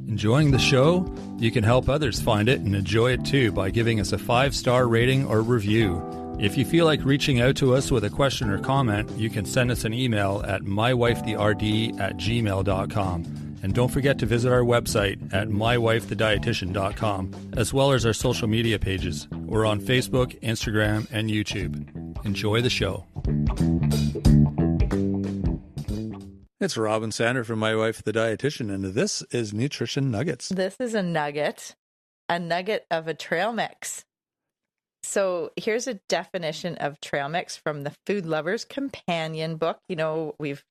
Enjoying the show? You can help others find it and enjoy it too by giving us a 5-star rating or review. If you feel like reaching out to us with a question or comment, you can send us an email at mywifetherd@gmail.com. And don't forget to visit our website at mywifethedietitian.com, as well as our social media pages. We're on Facebook, Instagram, and YouTube. Enjoy the show. It's Rob and Sandra from My Wife the Dietitian, and this is Nutrition Nuggets. This is a nugget of a trail mix. So here's a definition of trail mix from the Food Lover's Companion book. You know, we've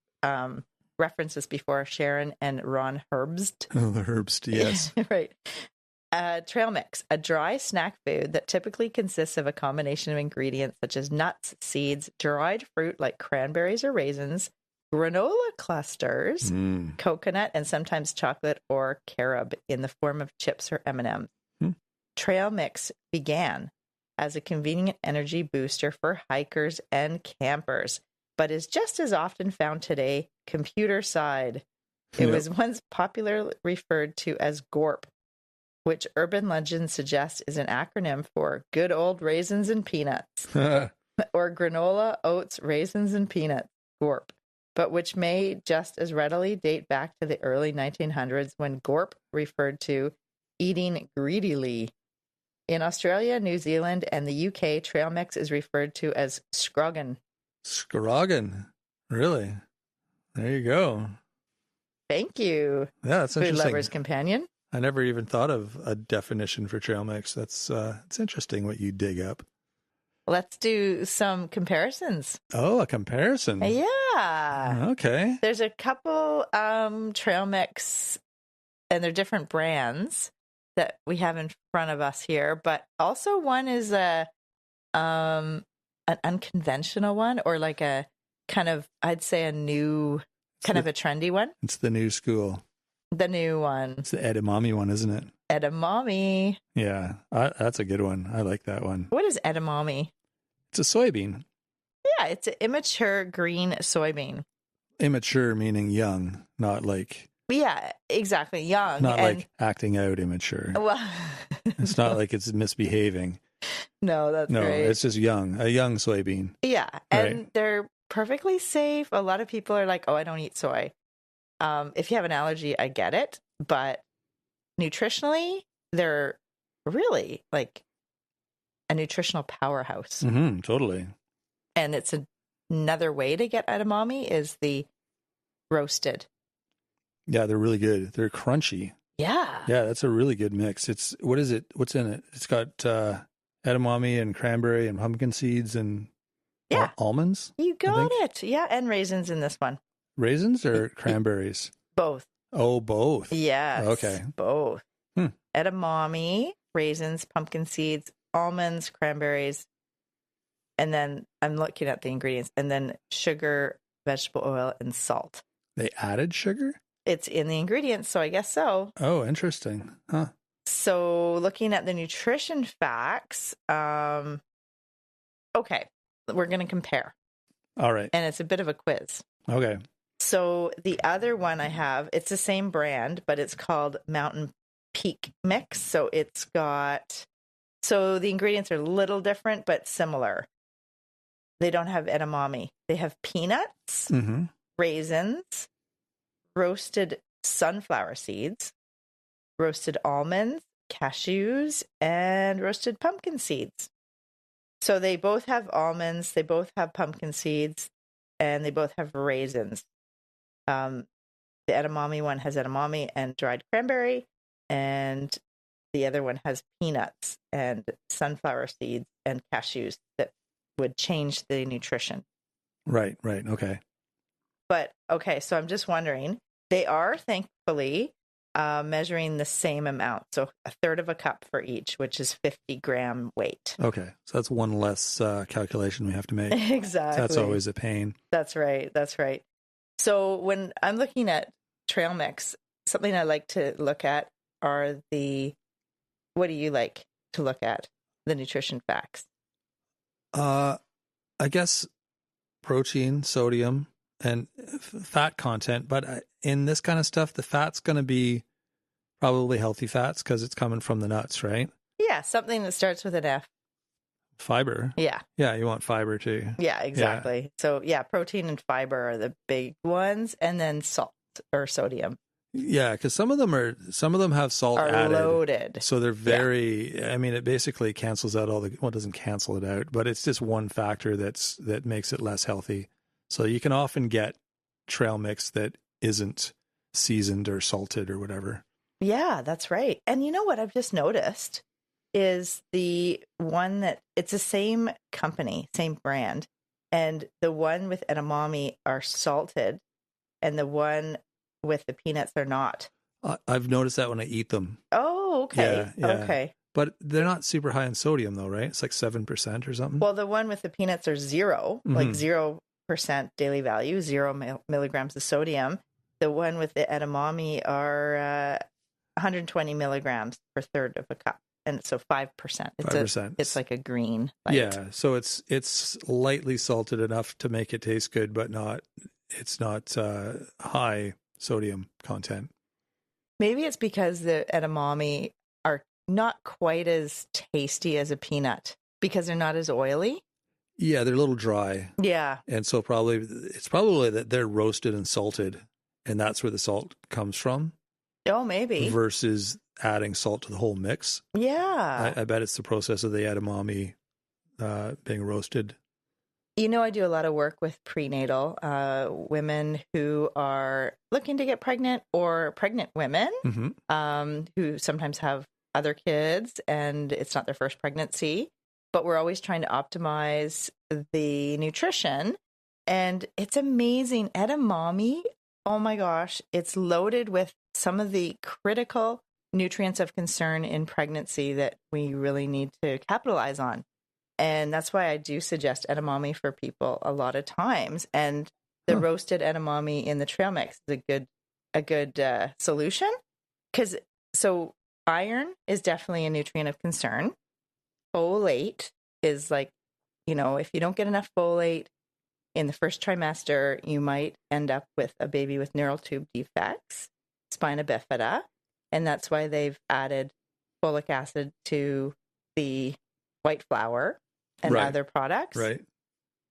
referenced this before, Sharon and Ron Herbst. Oh, the Herbst, yes. Right. Trail mix, a dry snack food that typically consists of a combination of ingredients such as nuts, seeds, dried fruit like cranberries or raisins, granola clusters, coconut, and sometimes chocolate or carob in the form of chips or M&Ms. Trail mix began as a convenient energy booster for hikers and campers, but is just as often found today computer side. It was once popularly referred to as GORP, which urban legends suggest is an acronym for good old raisins and peanuts, or granola, oats, raisins, and peanuts, GORP, but which may just as readily date back to the early 1900s when GORP referred to eating greedily. In Australia, New Zealand, and the UK, trail mix is referred to as scroggin. Scroggin. Really? There you go. Thank you. Yeah, that's interesting. Food Lover's Companion. I never even thought of a definition for trail mix. That's it's interesting what you dig up. Let's do some comparisons. Oh, a comparison. Yeah. Okay. There's a couple trail mix, and they're different brands that we have in front of us here, but also one is an unconventional one, or like a kind of, I'd say a new, kind of a trendy one. It's the new school. The new one. It's the edamame one, isn't it? Edamame. Yeah, that's a good one. I like that one. What is edamame? It's a soybean. Yeah, it's an immature green soybean. Immature meaning young, not like... Yeah, exactly. Young. Not like acting out immature. Well, it's not like it's misbehaving. No, that's no, right. It's just young, a young soybean. Yeah, and they're perfectly safe. A lot of people are like, oh, I don't eat soy. If you have an allergy, I get it. But nutritionally, they're really like a nutritional powerhouse. Mm-hmm, totally. And it's another way to get edamame is the roasted. Yeah, they're really good. They're crunchy. Yeah. Yeah, that's a really good mix. What is it? What's in it? It's got edamame and cranberry and pumpkin seeds and almonds. You got it. Yeah, and raisins in this one. Raisins or cranberries? Both. Oh, both. Yes. Okay. Both. Edamame, raisins, pumpkin seeds, almonds, cranberries, and then I'm looking at the ingredients, and then sugar, vegetable oil, and salt. They added sugar? It's in the ingredients, so I guess so. Oh, interesting. Huh. So looking at the nutrition facts, okay, we're going to compare. All right. And it's a bit of a quiz. Okay. So the other one I have, it's the same brand, but it's called Mountain Peak Mix. So it's got, so the ingredients are a little different, but similar. They don't have edamame. They have peanuts, raisins, roasted sunflower seeds, roasted almonds, cashews, and roasted pumpkin seeds. So they both have almonds, they both have pumpkin seeds, and they both have raisins. The edamame one has edamame and dried cranberry, and the other one has peanuts and sunflower seeds and cashews that would change the nutrition. Right. Okay. But, okay, so I'm just wondering, they are thankfully measuring the same amount. So a third of a cup for each, which is 50-gram weight. Okay. So that's one less calculation we have to make. Exactly. So that's always a pain. That's right. So when I'm looking at trail mix, something I like to look at are what do you like to look at? The nutrition facts. I guess protein, sodium, and fat content. But in this kind of stuff, the fat's going to be Probably healthy fats because it's coming from the nuts, right? Yeah, something that starts with an F. Fiber. Yeah. Yeah, you want fiber too. Yeah, exactly. Yeah. So yeah, protein and fiber are the big ones, and then salt or sodium. Yeah, because some of them have salt added. Loaded. So they're very, I mean, it basically cancels out it doesn't cancel it out, but it's just one factor that makes it less healthy. So you can often get trail mix that isn't seasoned or salted or whatever. Yeah, that's right. And you know what I've just noticed is the one that it's the same company, same brand, and the one with edamame are salted, and the one with the peanuts are not. I've noticed that when I eat them. Oh, okay. Yeah. Okay. But they're not super high in sodium though, right? It's like 7% or something. Well, the one with the peanuts are 0, like 0% daily value, 0 milligrams of sodium. The one with the edamame are 120 milligrams per third of a cup. And so 5%. 5%. It's like a green light. Yeah. So it's lightly salted enough to make it taste good, but it's not high sodium content. Maybe it's because the edamame are not quite as tasty as a peanut because they're not as oily. Yeah, they're a little dry. Yeah. And so it's probably that they're roasted and salted, and that's where the salt comes from. Oh, maybe. Versus adding salt to the whole mix. Yeah. I bet it's the process of the edamame being roasted. You know, I do a lot of work with prenatal women who are looking to get pregnant or pregnant women who sometimes have other kids and it's not their first pregnancy. But we're always trying to optimize the nutrition. And it's amazing. Edamame, oh my gosh, it's loaded with some of the critical nutrients of concern in pregnancy that we really need to capitalize on. And that's why I do suggest edamame for people a lot of times. And the roasted edamame in the trail mix is a good solution. So iron is definitely a nutrient of concern. Folate is like, if you don't get enough folate in the first trimester, you might end up with a baby with neural tube defects, spina bifida. And that's why they've added folic acid to the white flour and other products. Right.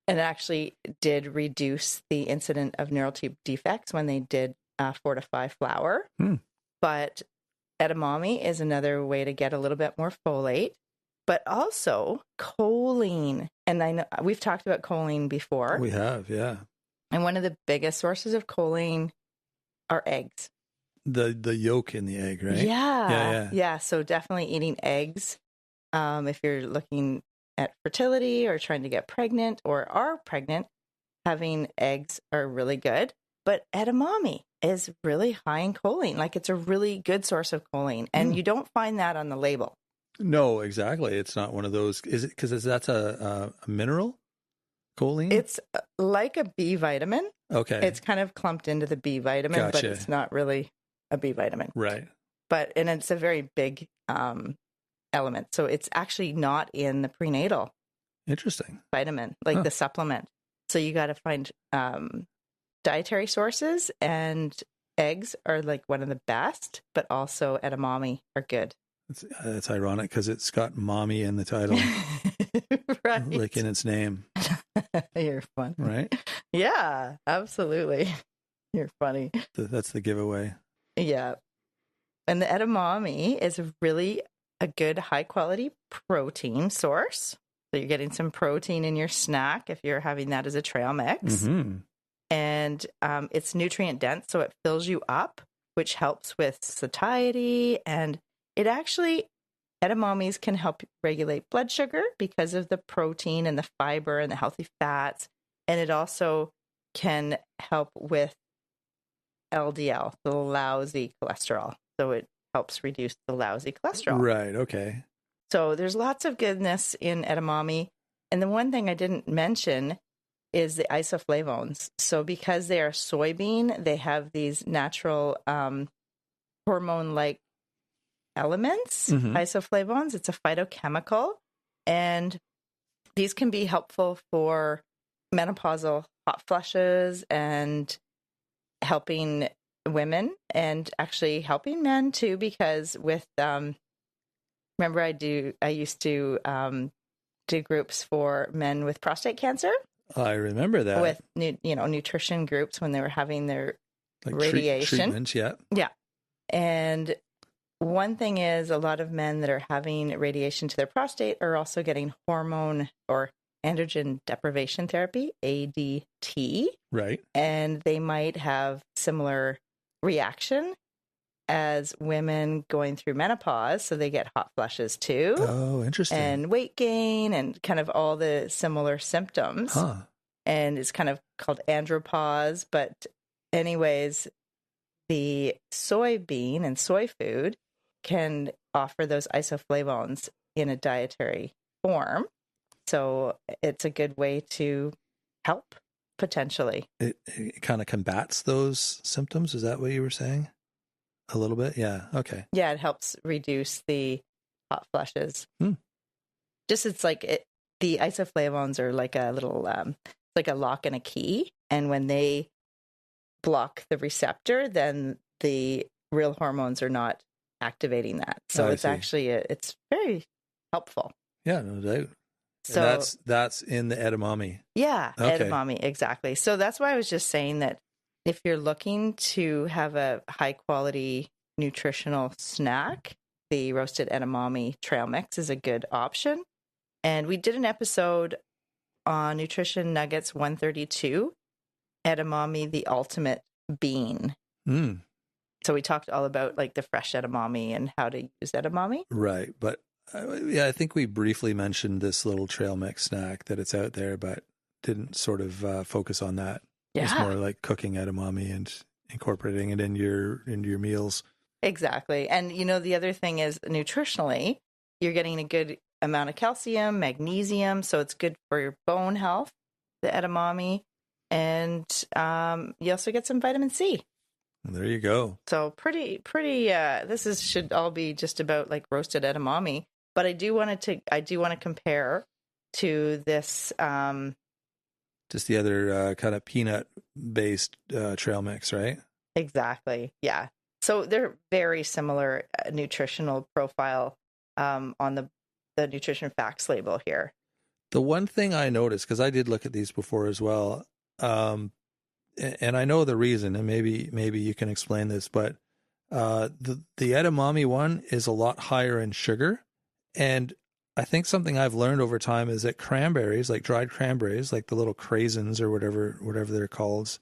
And it actually did reduce the incidence of neural tube defects when they did fortify flour. But edamame is another way to get a little bit more folate, but also choline. And I know we've talked about choline before. We have, yeah. And one of the biggest sources of choline are eggs. The yolk in the egg, right? Yeah. So definitely eating eggs. If you're looking at fertility or trying to get pregnant or are pregnant, having eggs are really good. But edamame is really high in choline. Like it's a really good source of choline. And you don't find that on the label. No, exactly. It's not one of those. Is it because that's a mineral? Choline? It's like a B vitamin. Okay. It's kind of clumped into the B vitamin, but it's not really a B vitamin. Right. And it's a very big element. So it's actually not in the prenatal vitamin, like the supplement. So you got to find dietary sources, and eggs are like one of the best, but also edamame are good. That's ironic because it's got mommy in the title. Right. Like in its name. You're funny. Right? Yeah, absolutely. You're funny. That's the giveaway. Yeah. And the edamame is really a good high quality protein source. So you're getting some protein in your snack if you're having that as a trail mix. And it's nutrient dense, so it fills you up, which helps with satiety. And it actually, edamames can help regulate blood sugar because of the protein and the fiber and the healthy fats. And it also can help with LDL, the lousy cholesterol. So it helps reduce the lousy cholesterol. Right. Okay. So there's lots of goodness in edamame. And the one thing I didn't mention is the isoflavones. So because they are soybean, they have these natural hormone-like elements, isoflavones. It's a phytochemical. And these can be helpful for menopausal hot flushes and helping women and actually helping men too, because with remember I used to do groups for men with prostate cancer. I remember that. With nutrition groups when they were having their like radiation treatments. Yeah. And one thing is, a lot of men that are having radiation to their prostate are also getting hormone or androgen deprivation therapy, ADT. Right. And they might have similar reaction as women going through menopause. So they get hot flushes too. Oh, interesting. And weight gain and kind of all the similar symptoms. Huh. And it's kind of called andropause. But anyways, the soybean and soy food can offer those isoflavones in a dietary form. So it's a good way to help potentially. It kind of combats those symptoms. Is that what you were saying? A little bit? Yeah. Okay. Yeah, it helps reduce the hot flushes. Just it's like the isoflavones are like a little, like a lock and a key. And when they block the receptor, then the real hormones are not activating that. So it's actually, it's very helpful. Yeah, no doubt. So and that's in the edamame. Yeah, okay. Edamame, exactly. So that's why I was just saying that if you're looking to have a high quality nutritional snack, the roasted edamame trail mix is a good option. And we did an episode on Nutrition Nuggets 132, edamame, the ultimate bean. So we talked all about like the fresh edamame and how to use edamame. Right. But I think we briefly mentioned this little trail mix snack that it's out there, but didn't sort of focus on that. Yeah. It's more like cooking edamame and incorporating it into your meals. Exactly. And the other thing is nutritionally, you're getting a good amount of calcium, magnesium, so it's good for your bone health, the edamame, and you also get some vitamin C. There you go. So pretty this should all be just about like roasted edamame, but I do want to compare to this just the other kind of peanut based trail mix, right? Exactly. Yeah. So they're very similar nutritional profile on the nutrition facts label here. The one thing I noticed, because I did look at these before as well, and I know the reason, and maybe you can explain this, but the edamame one is a lot higher in sugar, and I think something I've learned over time is that cranberries, like dried cranberries, like the little craisins or whatever they're called,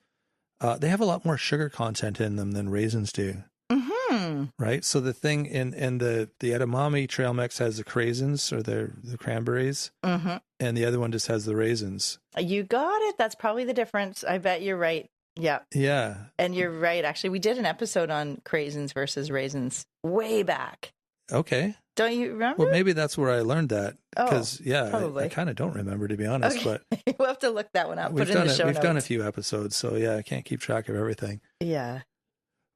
they have a lot more sugar content in them than raisins do. Mm-hmm. Right. So the thing in the edamame trail mix has the craisins or the cranberries, mm-hmm. and the other one just has the raisins. You got it. That's probably the difference. I bet you're right. Yeah. Yeah. And you're right. Actually, we did an episode on craisins versus raisins way back. Okay. Don't you remember? Well, maybe that's where I learned that. Because, I kind of don't remember, to be honest. Okay. But we'll have to look that one up. We've done a few episodes, so I can't keep track of everything. Yeah.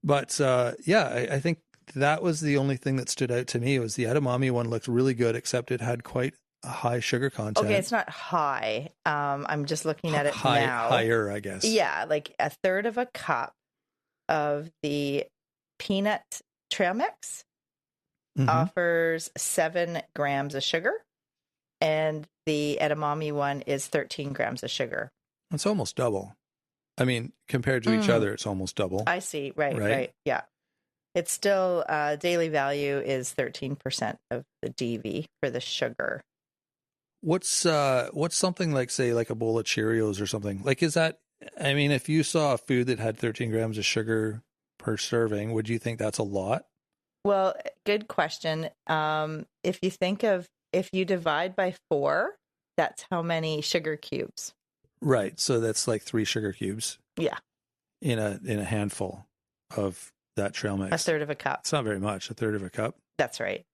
But I think that was the only thing that stood out to me was the edamame one looked really good, except it had quite a high sugar content. Okay, it's not high. I'm just looking at it now. Higher, I guess. Yeah, like a third of a cup of the peanut trail mix offers 7 grams of sugar, and the edamame one is 13 grams of sugar. It's almost double. I mean, compared to each other, it's almost double. I see. Right. Yeah. It's still daily value is 13% of the DV for the sugar. What's something like, say, like a bowl of Cheerios or something? Like, is that, I mean, if you saw a food that had 13 grams of sugar per serving, would you think that's a lot? Well, good question. If you divide by 4, that's how many sugar cubes. Right. So that's like 3 sugar cubes. Yeah. In a handful of that trail mix. A third of a cup. It's not very much, a third of a cup. That's right.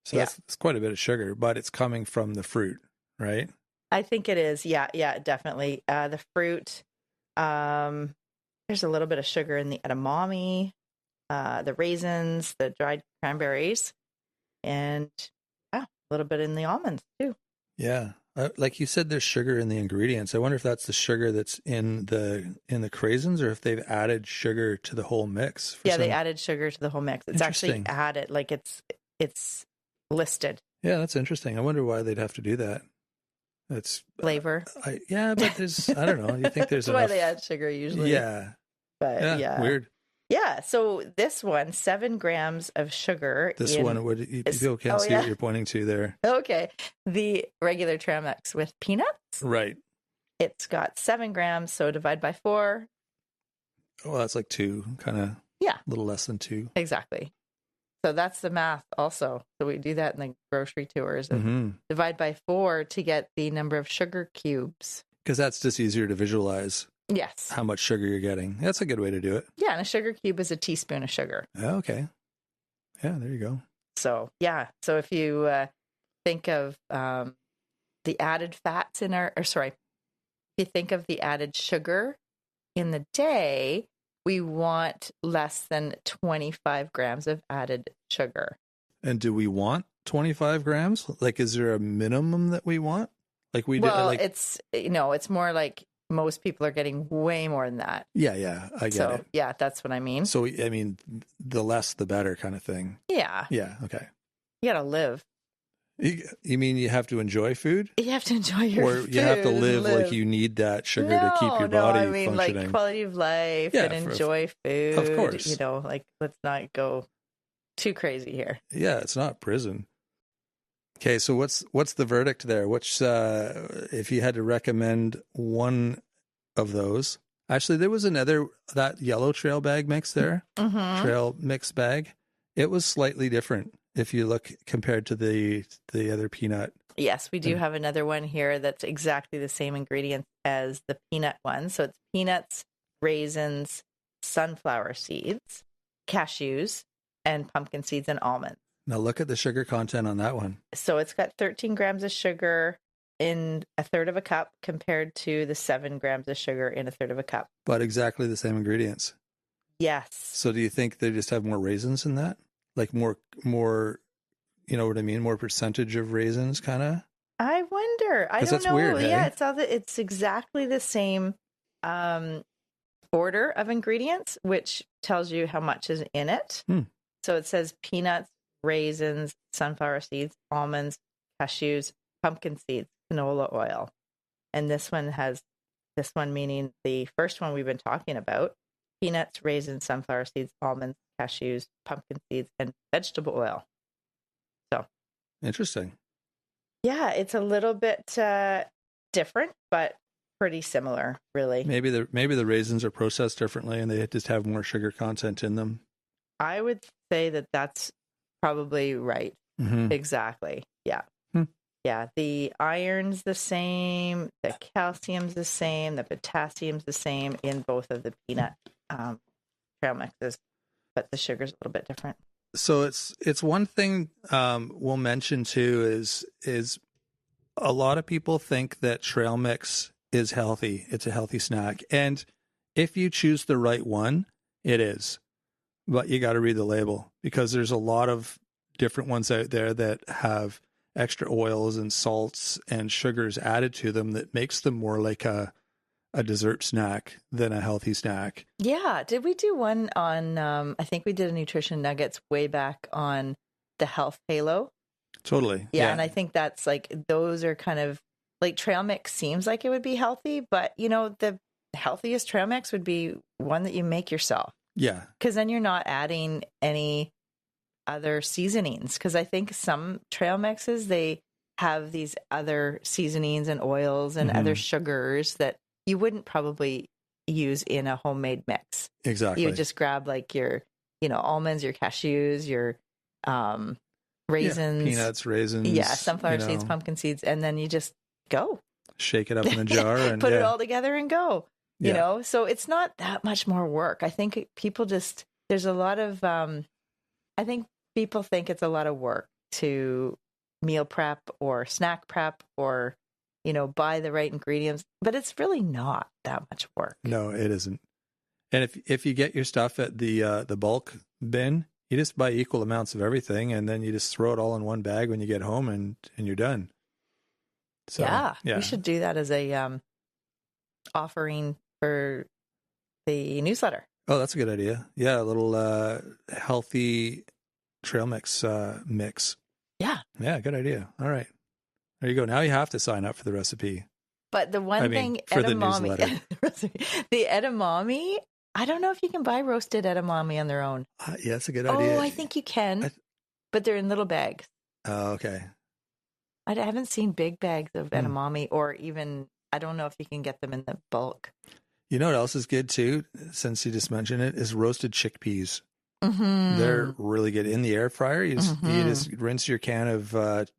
So that's quite a bit of sugar, but it's coming from the fruit, right? I think it is. Yeah, definitely. The fruit, there's a little bit of sugar in the edamame, the raisins, the dried cranberries, and a little bit in the almonds too. Yeah. Like you said, there's sugar in the ingredients. I wonder if that's the sugar that's in the craisins, or if they've added sugar to the whole mix. They added sugar to the whole mix. It's actually added, like it's listed. Yeah, that's interesting. I wonder why they'd have to do that. That's flavor. But there's, I don't know. You think there's that's why they add sugar usually. Yeah. But yeah. Weird. Yeah. So this one, 7 grams of sugar. This one, people can't see what you're pointing to there. Okay. The regular trail mix with peanuts. Right. It's got 7 grams. So divide by 4. Well, that's like 2, kind of. Yeah. A little less than 2. Exactly. So that's the math also. So we do that in the grocery tours and divide by 4 to get the number of sugar cubes. Because that's just easier to visualize. Yes. How much sugar you're getting. That's a good way to do it. Yeah. And a sugar cube is a teaspoon of sugar. Okay. Yeah, there you go. So, yeah. So if you think of the added fats in if you think of the added sugar in the day, we want less than 25 grams of added sugar. And do we want 25 grams? Like, is there a minimum that we want? Like it's more like most people are getting way more than that. Yeah, I get it. Yeah, that's what I mean. So, I mean, the less the better kind of thing. Yeah. Yeah, okay. You gotta live. You mean you have to enjoy food? You have to enjoy your food. Or you have to live like you need that sugar to keep your body functioning. Like quality of life and enjoy food. Of course. Like let's not go too crazy here. Yeah, it's not prison. Okay, so what's the verdict there? Which, if you had to recommend one of those, actually there was that yellow trail bag mix there, trail mix bag. It was slightly different if you look compared to the other peanut. Yes, we do have another one here that's exactly the same ingredients as the peanut one. So it's peanuts, raisins, sunflower seeds, cashews, and pumpkin seeds and almonds. Now look at the sugar content on that one. So it's got 13 grams of sugar in a third of a cup compared to the 7 grams of sugar in a third of a cup. But exactly the same ingredients. Yes. So do you think they just have more raisins in that? Like more, you know what I mean? More percentage of raisins, kind of? I wonder. I don't that's know. Weird, yeah, hey? It's exactly the same order of ingredients, which tells you how much is in it. So it says peanuts, raisins, sunflower seeds, almonds, cashews, pumpkin seeds, canola oil. And this one meaning the first one we've been talking about, peanuts, raisins, sunflower seeds, almonds, cashews, pumpkin seeds, and vegetable oil. So interesting. Yeah, it's a little bit different, but pretty similar, really. Maybe the raisins are processed differently and they just have more sugar content in them. I would say that that's probably right. Exactly. Yeah. Yeah. The iron's the same, the calcium's the same, the potassium's the same in both of the peanut trail mixes, but the sugar's a little bit different. So it's one thing we'll mention too is a lot of people think that trail mix is healthy. It's a healthy snack. And if you choose the right one, it is. But you got to read the label because there's a lot of different ones out there that have extra oils and salts and sugars added to them that makes them more like a dessert snack than a healthy snack. Yeah. Did we do one on, I think we did a nutrition nuggets way back on the health halo. Totally. Yeah. And I think that's like, those are kind of like trail mix seems like it would be healthy, but the healthiest trail mix would be one that you make yourself. Yeah. Because then you're not adding any other seasonings. Because I think some trail mixes, they have these other seasonings and oils and other sugars that you wouldn't probably use in a homemade mix. Exactly. You would just grab like your, almonds, your cashews, your raisins. Yeah, peanuts, raisins. Yeah, sunflower seeds, pumpkin seeds. And then you just go. Shake it up in a jar. And put it all together and go. You know, so it's not that much more work. I think people there's a lot of, I think people think it's a lot of work to meal prep or snack prep or, buy the right ingredients, but it's really not that much work. No, it isn't. And if you get your stuff at the bulk bin, you just buy equal amounts of everything and then you just throw it all in one bag when you get home and you're done. So, we should do that as a offering for the newsletter. Oh, that's a good idea. Yeah, a little healthy trail mix mix. Yeah. Yeah, good idea. All right. There you go. Now you have to sign up for the recipe. But the one thing, for edamame, the edamame, I don't know if you can buy roasted edamame on their own. Yeah, that's a good idea. Oh, I think you can, but they're in little bags. Oh, okay. I haven't seen big bags of edamame or even, I don't know if you can get them in the bulk. You know what else is good too, since you just mentioned it, is roasted chickpeas. Mm-hmm. They're really good in the air fryer. You just rinse your can of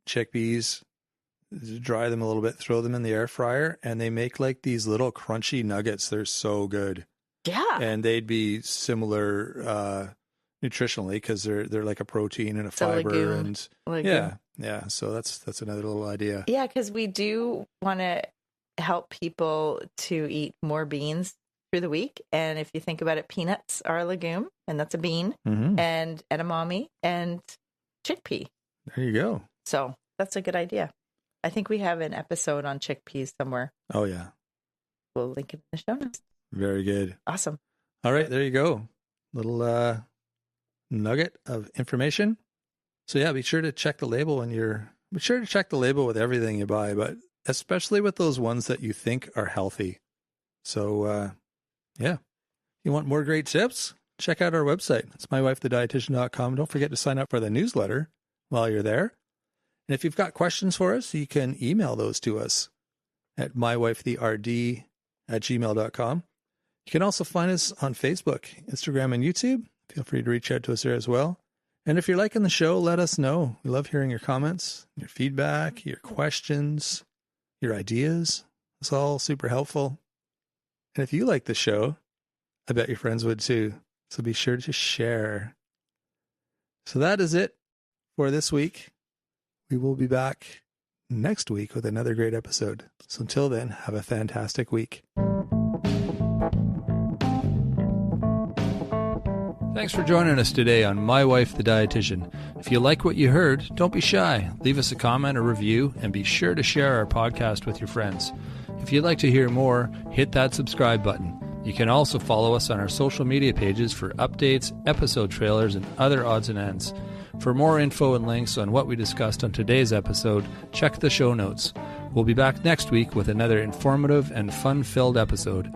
chickpeas, dry them a little bit, throw them in the air fryer, and they make like these little crunchy nuggets. They're so good. Yeah. And they'd be similar nutritionally because they're like a protein and a fiber. Legume. Yeah. So that's another little idea. Yeah, because we do want to help people to eat more beans through the week. And if you think about it, peanuts are a legume, and that's a bean, and edamame and chickpea. There you go. So that's a good idea. I think we have an episode on chickpeas somewhere. Oh, yeah. We'll link it in the show notes. Very good. Awesome. All right, there you go. Little nugget of information. So yeah, be sure to check the label with everything you buy, but especially with those ones that you think are healthy. So yeah, you want more great tips? Check out our website. It's mywifethedietitian.com. Don't forget to sign up for the newsletter while you're there. And if you've got questions for us, you can email those to us at mywifethed@gmail.com. You can also find us on Facebook, Instagram, and YouTube. Feel free to reach out to us there as well. And if you're liking the show, let us know. We love hearing your comments, your feedback, your questions, your ideas. It's all super helpful. And if you like the show, I bet your friends would too. So be sure to share. So that is it for this week. We will be back next week with another great episode. So until then, have a fantastic week. Thanks for joining us today on My Wife the Dietitian. If you like what you heard, don't be shy. Leave us a comment or review, and be sure to share our podcast with your friends. If you'd like to hear more, hit that subscribe button. You can also follow us on our social media pages for updates, episode trailers, and other odds and ends. For more info and links on what we discussed on today's episode, check the show notes. We'll be back next week with another informative and fun-filled episode.